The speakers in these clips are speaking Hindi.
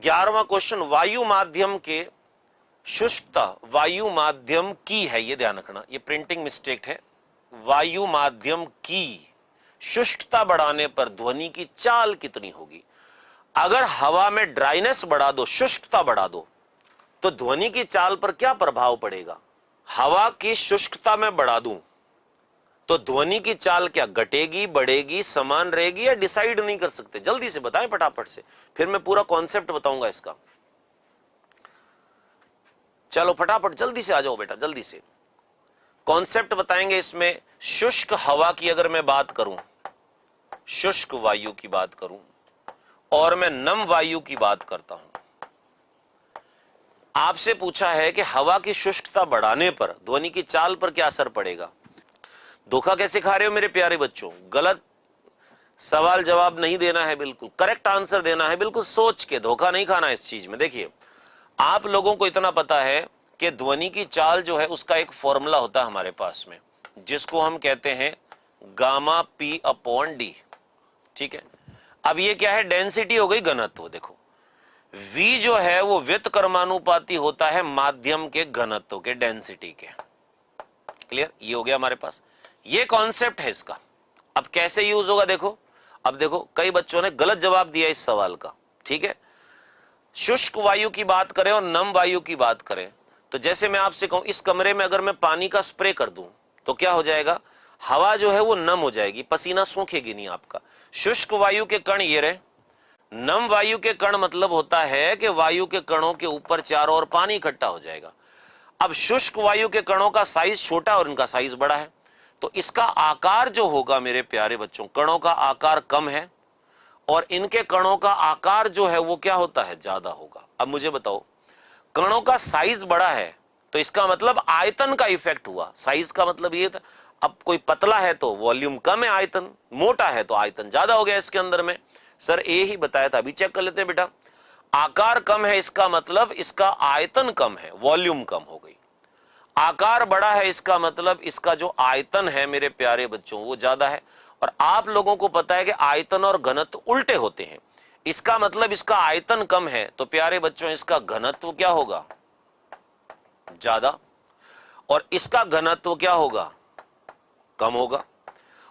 11वां क्वेश्चन, वायु माध्यम के शुष्कता वायु माध्यम की है, ये ध्यान रखना, ये प्रिंटिंग मिस्टेक है। वायु माध्यम की शुष्कता बढ़ाने पर ध्वनि की चाल कितनी होगी? अगर हवा में ड्राइनेस बढ़ा दो, शुष्कता बढ़ा दो, तो ध्वनि की चाल पर क्या प्रभाव पड़ेगा? हवा की शुष्कता में बढ़ा दूं तो ध्वनि की चाल क्या घटेगी, बढ़ेगी, समान रहेगी, या डिसाइड नहीं कर सकते? जल्दी से बताएं फटाफट से, फिर मैं पूरा कॉन्सेप्ट बताऊंगा इसका। चलो फटाफट जल्दी से आ जाओ बेटा, जल्दी से कॉन्सेप्ट बताएंगे इसमें। शुष्क हवा की अगर मैं बात करूं, शुष्क वायु की बात करूं, और मैं नम वायु की बात करता हूं। आपसे पूछा है कि हवा की शुष्कता बढ़ाने पर ध्वनि की चाल पर क्या असर पड़ेगा। धोखा कैसे खा रहे हो मेरे प्यारे बच्चों? गलत सवाल जवाब नहीं देना है, बिल्कुल करेक्ट आंसर देना है, बिल्कुल सोच के, धोखा नहीं खाना इस चीज में। देखिए, आप लोगों को इतना पता है कि ध्वनि की चाल जो है उसका एक फॉर्मूला होता है हमारे पास में, जिसको हम कहते हैं गामा पी अपॉन डी। ठीक है, अब ये क्या है? डेंसिटी हो गई, घनत्व। देखो, V जो है वो व्युत्क्रमानुपाती होता है माध्यम के घनत्व के, डेंसिटी के। क्लियर? ये हो गया हमारे पास, ये कॉन्सेप्ट है इसका। अब कैसे यूज होगा देखो। अब देखो, कई बच्चों ने गलत जवाब दिया इस सवाल का। ठीक है, शुष्क वायु की बात करें और नम वायु की बात करें, तो जैसे मैं आपसे कहूं, इस कमरे में अगर मैं पानी का स्प्रे कर दूं तो क्या हो जाएगा? हवा जो है वो नम हो जाएगी, पसीना सूखेगी नहीं आपका। शुष्क वायु के कण ये रहे, नम वायु के कण मतलब होता है कि वायु के कणों के ऊपर चारों ओर पानी इकट्ठा हो जाएगा। अब शुष्क वायु के कणों का साइज छोटा और इनका साइज बड़ा है, तो इसका आकार जो होगा मेरे प्यारे बच्चों, कणों का आकार कम है और इनके कणों का आकार जो है वो क्या होता है? ज्यादा होगा। अब मुझे बताओ, कणों का साइज बड़ा है तो इसका मतलब आयतन का इफेक्ट हुआ। साइज का मतलब ये था, अब कोई पतला है तो वॉल्यूम कम है, आयतन मोटा है तो आयतन ज्यादा हो गया इसके अंदर में। सर ए ही बताया था, अभी चेक कर लेते हैं बेटा। आकार कम है इसका मतलब इसका आयतन कम है, वॉल्यूम कम हो गई। आकार बड़ा है इसका मतलब इसका जो आयतन है मेरे प्यारे बच्चों वो ज्यादा है। और आप लोगों को पता है कि आयतन और घनत्व उल्टे होते हैं। इसका मतलब इसका आयतन कम है तो प्यारे बच्चों इसका घनत्व क्या होगा? ज्यादा। और इसका घनत्व क्या होगा? कम होगा।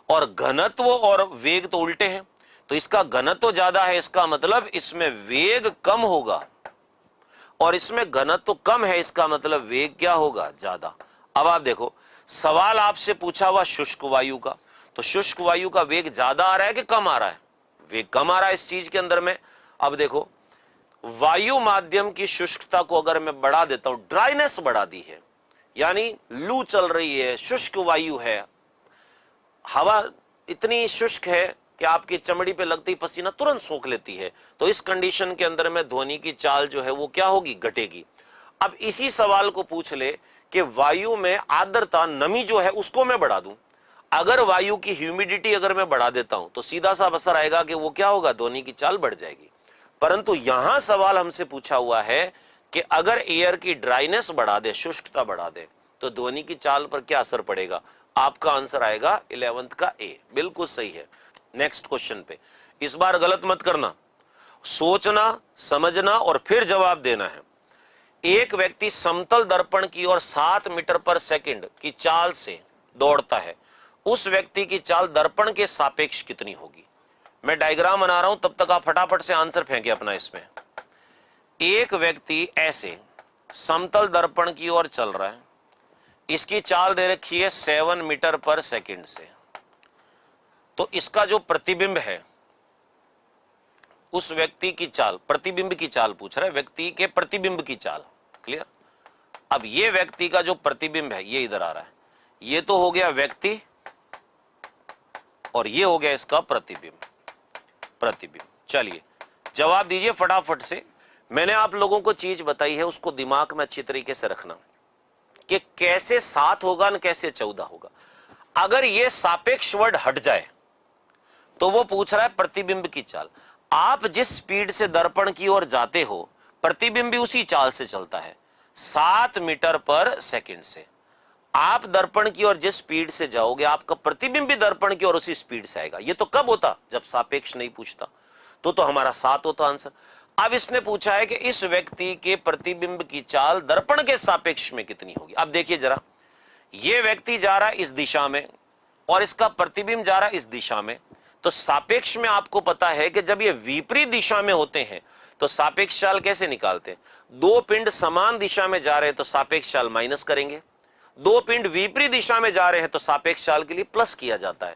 और घनत्व और वेग तो उल्टे हैं, तो इसका घनत्व ज्यादा है, इसका मतलब इसमें वेग कम होगा, और इसमें घनत्व कम है, इसका मतलब वेग क्या होगा? ज्यादा। अब आप देखो, सवाल आपसे पूछा हुआ शुष्क वायु का, तो शुष्क वायु का वेग ज्यादा आ रहा है कि कम आ रहा है? वेग कम आ रहा है इस चीज के अंदर में। अब देखो, वायु माध्यम की शुष्कता को अगर मैं बढ़ा देता हूं, ड्राइनेस बढ़ा दी है, यानी लू चल रही है, शुष्क वायु है, हवा इतनी शुष्क है कि आपकी चमड़ी पे लगते ही पसीना तुरंत सोख लेती है, तो इस कंडीशन के अंदर में ध्वनि की चाल जो है वो क्या होगी? घटेगी। अब इसी सवाल को पूछ ले कि वायु में आर्द्रता, नमी जो है उसको मैं बढ़ा दूं, अगर वायु की ह्यूमिडिटी अगर मैं बढ़ा देता हूं तो सीधा सा असर आएगा कि वो क्या होगा? ध्वनि की चाल बढ़ जाएगी। परंतु यहां सवाल हमसे पूछा हुआ है कि अगर एयर की ड्राइनेस बढ़ा दे, शुष्कता बढ़ा दे, तो ध्वनि की चाल पर क्या असर पड़ेगा? आपका आंसर आएगा 11th का ए, बिल्कुल सही है। नेक्स्ट क्वेश्चन पे, इस बार गलत मत करना, सोचना, समझना और फिर जवाब देना है। एक व्यक्ति समतल दर्पण की ओर 7 मीटर पर सेकंड की चाल से दौड़ता है, उस व्यक्ति की चाल दर्पण के सापेक्ष कितनी होगी? मैं डायग्राम बना रहा हूं, तब तक आप फटाफट से आंसर फेंके अपना इसमें। एक व्यक्ति ऐसे समतल दर्पण की ओर चल रहा है, इसकी चाल दे रखी है 7 मीटर पर सेकंड से, तो इसका जो प्रतिबिंब है उस व्यक्ति की चाल, प्रतिबिंब की चाल पूछ रहा है, व्यक्ति के प्रतिबिंब की चाल। क्लियर? अब ये व्यक्ति का जो प्रतिबिंब है ये इधर आ रहा है, ये तो हो गया व्यक्ति और ये हो गया इसका प्रतिबिंब। प्रतिबिंब, चलिए जवाब दीजिए फटाफट से। मैंने आप लोगों को चीज बताई है, उसको दिमाग में अच्छी तरीके से रखना कि कैसे 7 होगा न कैसे 14 होगा। अगर ये सापेक्ष वर्ड हट जाए तो वो पूछ रहा है प्रतिबिंब की चाल। आप जिस स्पीड से दर्पण की ओर जाते हो, प्रतिबिंब भी उसी चाल से चलता है, 7 मीटर पर सेकंड से। आप दर्पण की ओर जिस स्पीड से जाओगे, आपका प्रतिबिंब भी दर्पण की ओर उसी स्पीड से आएगा। ये तो कब होता? जब सापेक्ष नहीं पूछता, तो हमारा 7 होता आंसर। अब इसने पूछा है कि इस व्यक्ति के प्रतिबिंब की चाल दर्पण के सापेक्ष में कितनी होगी। अब देखिए जरा, ये व्यक्ति जा रहा है इस दिशा में और इसका प्रतिबिंब जा रहा है इस दिशा में, तो सापेक्ष में आपको पता है कि जब ये विपरीत दिशा में होते हैं तो सापेक्ष चाल कैसे निकालते हैं? दो पिंड समान दिशा में जा रहे हैं तो सापेक्ष चाल माइनस करेंगे, दो पिंड विपरीत दिशा में जा रहे हैं तो सापेक्ष चाल के लिए प्लस किया जाता है।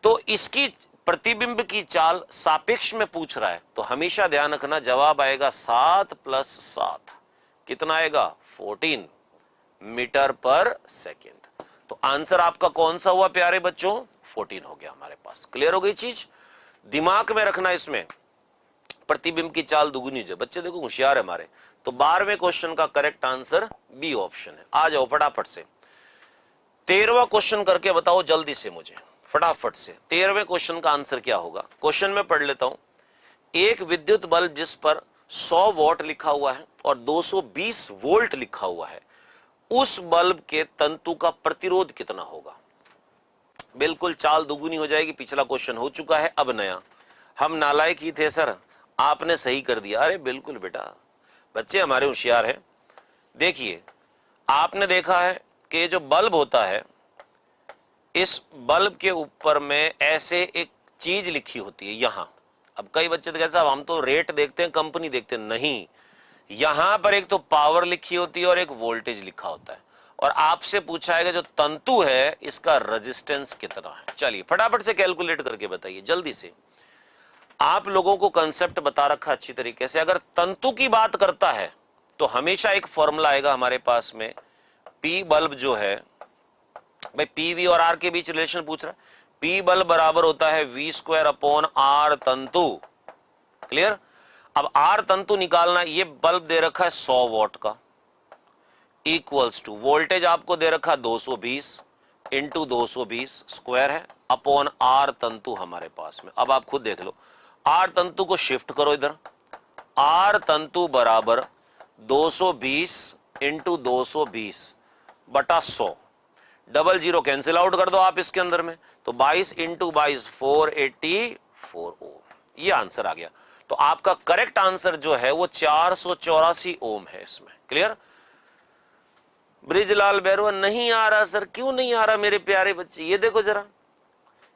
तो इसकी प्रतिबिंब की चाल सापेक्ष में पूछ रहा है तो हमेशा ध्यान रखना जवाब आएगा 7 + 7 कितना आएगा? 14 मीटर पर सेकेंड। तो आंसर आपका कौन सा हुआ प्यारे बच्चों? 14 हो गया हमारे पास। क्लियर हो गई चीज? दिमाग में रखना, इसमें प्रतिबिंब की चाल दुगुनी हो जाए। बच्चे देखो होशियार है हमारे। तो 12वें क्वेश्चन का करेक्ट आंसर बी ऑप्शन है। आ जाओ फटाफट से 13वां क्वेश्चन करके बताओ जल्दी से मुझे, फटाफट से। 13वें क्वेश्चन का आंसर क्या होगा? क्वेश्चन में पढ़ लेता हूं। एक विद्युत बल्ब जिस पर 100 वॉट लिखा हुआ है और 220 वोल्ट लिखा हुआ है, उस बल्ब के तंतु का प्रतिरोध कितना होगा? बिल्कुल चाल दुगुनी हो जाएगी। पिछला क्वेश्चन हो चुका है, अब नया। हम नालायक ही थे सर, आपने सही कर दिया। अरे बिल्कुल बेटा, बच्चे हमारे होशियार हैं। देखिए, आपने देखा है कि ये जो बल्ब होता है, इस बल्ब के ऊपर में ऐसे एक चीज लिखी होती है यहां। अब कई बच्चे तो कहते साहब हम तो रेट देखते हैं, कंपनी देखते हैं। नहीं, यहां पर एक तो पावर लिखी होती है और एक वोल्टेज लिखा होता है, और आपसे पूछा है कि जो तंतु है इसका रेजिस्टेंस कितना है। चलिए फटाफट से कैलकुलेट करके बताइए जल्दी से। आप लोगों को कंसेप्ट बता रखा अच्छी तरीके से। अगर तंतु की बात करता है तो हमेशा एक फॉर्मूला आएगा हमारे पास में, पी बल्ब जो है, भाई पीवी और आर के बीच रिलेशन पूछ रहा है, पी बल्ब बराबर होता है V² / आर तंतु। क्लियर? अब आर तंतु निकालना, ये बल्ब दे रखा है 100 वॉट का, इक्वल्स टू वोल्टेज आपको दे रखा 220 इंटू 220 स्क्वायर है अपॉन आर तंतु हमारे पास में। अब आप खुद देख लो, आर तंतु को शिफ्ट करो इधर, आर तंतु बराबर 220 इंटू 220 बटा 100, डबल जीरो कैंसिल आउट कर दो आप इसके अंदर में, तो 22 इंटू 22 484 ओम। ये आंसर आ गया। तो आपका करेक्ट आंसर जो है वो 484 ओम है इसमें। क्लियर? ब्रिजलाल बैरवा नहीं आ रहा सर, क्यों नहीं आ रहा मेरे प्यारे बच्चे? ये देखो जरा,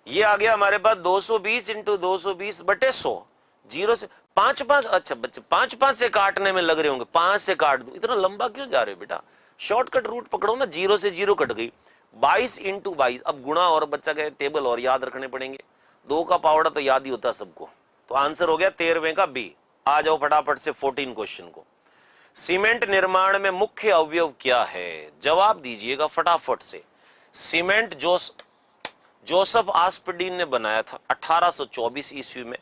ये आ गया हमारे पास 220 इंटू 220 बटे 100, जीरो से 5 अच्छा बच्चे 5 से काटने में लग रहे होंगे, 5 से काट दो। इतना लंबा क्यों जा रहे हो बेटा? शॉर्टकट रूट पकड़ो ना, 0 से 0 कट गई, 22 इंटू 22। अब गुणा और बच्चा के टेबल और याद रखने पड़ेंगे, 2 का पावड़ा तो याद ही होता है सबको। तो आंसर हो गया 13वें का बी। आ जाओ फटाफट से 14 क्वेश्चन को। सीमेंट निर्माण में मुख्य अवयव क्या है? जवाब दीजिएगा फटाफट से। सीमेंट जोसेफ आस्पर्डीन ने बनाया था 1824 ईस्वी में।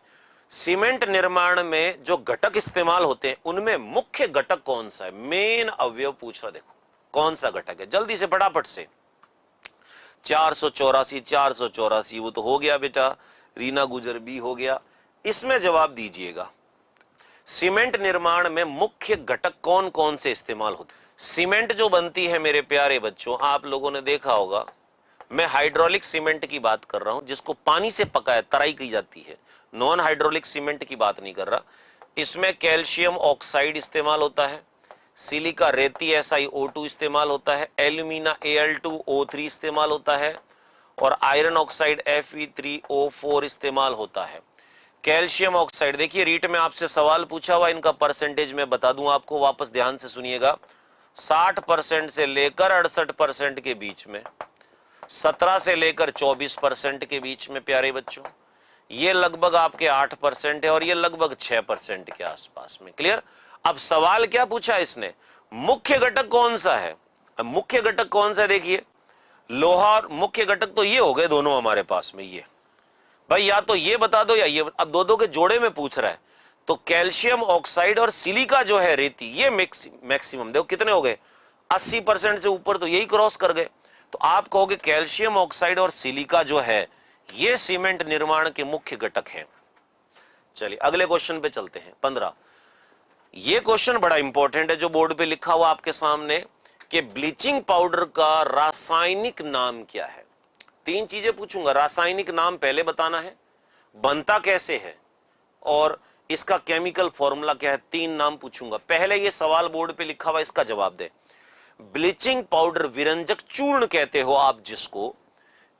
सीमेंट निर्माण में जो घटक इस्तेमाल होते हैं उनमें मुख्य घटक कौन सा है? मेन अवयव पूछ रहा, देखो कौन सा घटक है, जल्दी से फटाफट से। 484 वो तो हो गया बेटा, रीना गुजर भी हो गया। इसमें जवाब दीजिएगा, सीमेंट निर्माण में मुख्य घटक कौन कौन से इस्तेमाल होते? सीमेंट जो बनती है मेरे प्यारे बच्चों, आप लोगों ने देखा होगा, मैं हाइड्रोलिक सीमेंट की बात कर रहा हूं, जिसको पानी से पकाया तराई की जाती है। नॉन हाइड्रोलिक सीमेंट की बात नहीं कर रहा। इसमें कैल्शियम ऑक्साइड इस्तेमाल होता है, सिलिका रेती SiO2 इस्तेमाल होता है, एल्यूमिना Al2O3 इस्तेमाल होता है, और आयरन ऑक्साइड Fe3O4 इस्तेमाल होता है। कैल्शियम ऑक्साइड, देखिए रीट में आपसे सवाल पूछा हुआ, इनका परसेंटेज मैं बता दूं आपको, वापस ध्यान से सुनिएगा। 60% से लेकर 68% के बीच में, 17 से लेकर 24% के बीच में प्यारे बच्चों, ये लगभग आपके 8% है, और ये लगभग 6% के आसपास में। क्लियर? अब सवाल क्या पूछा इसने? मुख्य घटक कौन सा है? मुख्य घटक कौन सा है? देखिए लोहा और मुख्य घटक तो ये हो गए दोनों हमारे पास में। ये भाई या तो ये बता दो या ये, अब दो के जोड़े में पूछ रहा है। तो कैल्शियम ऑक्साइड और सिलिका जो है रेती, ये मैक्सिमम देखो कितने हो गए, 80% से ऊपर तो यही क्रॉस कर गए। तो आप कहोगे कैल्शियम ऑक्साइड और सिलिका जो है ये सीमेंट निर्माण के मुख्य घटक हैं। चलिए अगले क्वेश्चन पे चलते हैं। 15, ये क्वेश्चन बड़ा इंपॉर्टेंट है जो बोर्ड पे लिखा हुआ आपके सामने कि ब्लीचिंग पाउडर का रासायनिक नाम क्या है। 3 चीजें पूछूंगा, रासायनिक नाम पहले बताना है, बनता कैसे है, और इसका केमिकल फॉर्मूला क्या है, 3 नाम पूछूंगा। पहले ये सवाल बोर्ड पे लिखा हुआ, इसका जवाब दे। ब्लीचिंग पाउडर विरंजक चूर्ण कहते हो आप जिसको,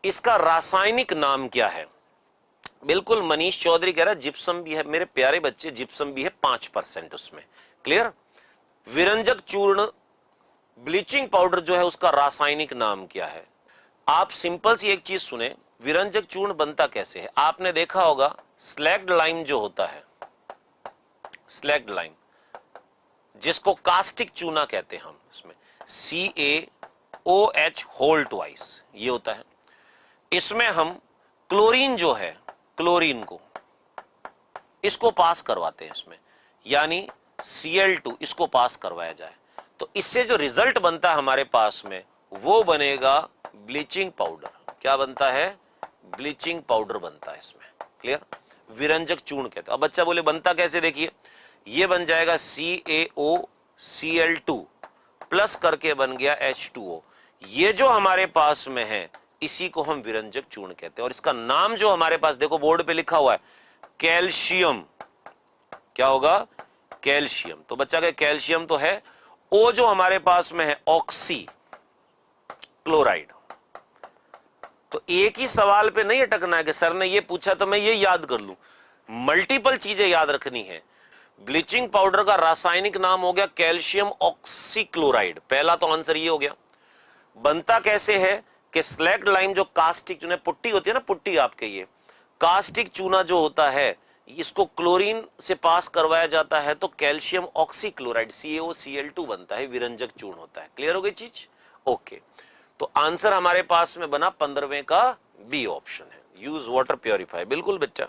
इसका रासायनिक नाम क्या है? बिल्कुल मनीष चौधरी कह रहा है जिप्सम भी है। मेरे प्यारे बच्चे, जिप्सम भी है 5% उसमें। क्लियर? विरंजक चूर्ण ब्लीचिंग पाउडर जो है उसका रासायनिक नाम क्या है? आप सिंपल सी एक चीज सुने, विरंजक चूर्ण बनता कैसे है? आपने देखा होगा स्लैग्ड लाइम जो होता है, स्लैग्ड लाइम जिसको कास्टिक चूना कहते हैं हम, इसमें CaOH होल ट्वाइस ये होता है। इसमें हम क्लोरीन जो है, क्लोरीन को इसको पास करवाते हैं इसमें, यानी Cl2 इसको पास करवाया जाए तो इससे जो रिजल्ट बनता है हमारे पास में वो बनेगा ब्लीचिंग पाउडर। क्या बनता है? ब्लीचिंग पाउडर बनता है इसमें। क्लियर? विरंजक चूर्ण कहते हैं। अब बच्चा बोले बनता कैसे? देखिए ये बन जाएगा CaOCl2 प्लस करके बन गया H2O। ये जो हमारे पास में है इसी को हम विरंजक चूर्ण कहते हैं। और इसका नाम जो हमारे पास देखो बोर्ड पे लिखा हुआ है कैल्शियम। क्या होगा? कैल्शियम। तो बच्चा का कैल्शियम तो है, ओ जो हमारे पास में है ऑक्सी क्लोराइड। तो एक ही सवाल पे नहीं अटकना है कि सर ने ये पूछा तो मैं ये याद कर लूं, मल्टीपल चीजें याद रखनी है। ब्लीचिंग पाउडर का रासायनिक नाम हो गया कैल्शियम ऑक्सीक्लोराइड, पहला तो आंसर ये हो गया। बनता कैसे है कि स्लैग्ड लाइम जो कास्टिक चूना, पुट्टी होती है ना, पुट्टी आपके, ये कास्टिक चूना जो होता है इसको क्लोरीन से पास करवाया जाता है तो कैल्शियम ऑक्सीक्लोराइड CaOCl2 बनता है, विरंजक चूर्ण होता है। क्लियर हो गई चीज? ओके, तो आंसर हमारे पास में बना 15वें का बी ऑप्शन है, यूज वाटर प्योरीफायर। बिल्कुल बच्चा।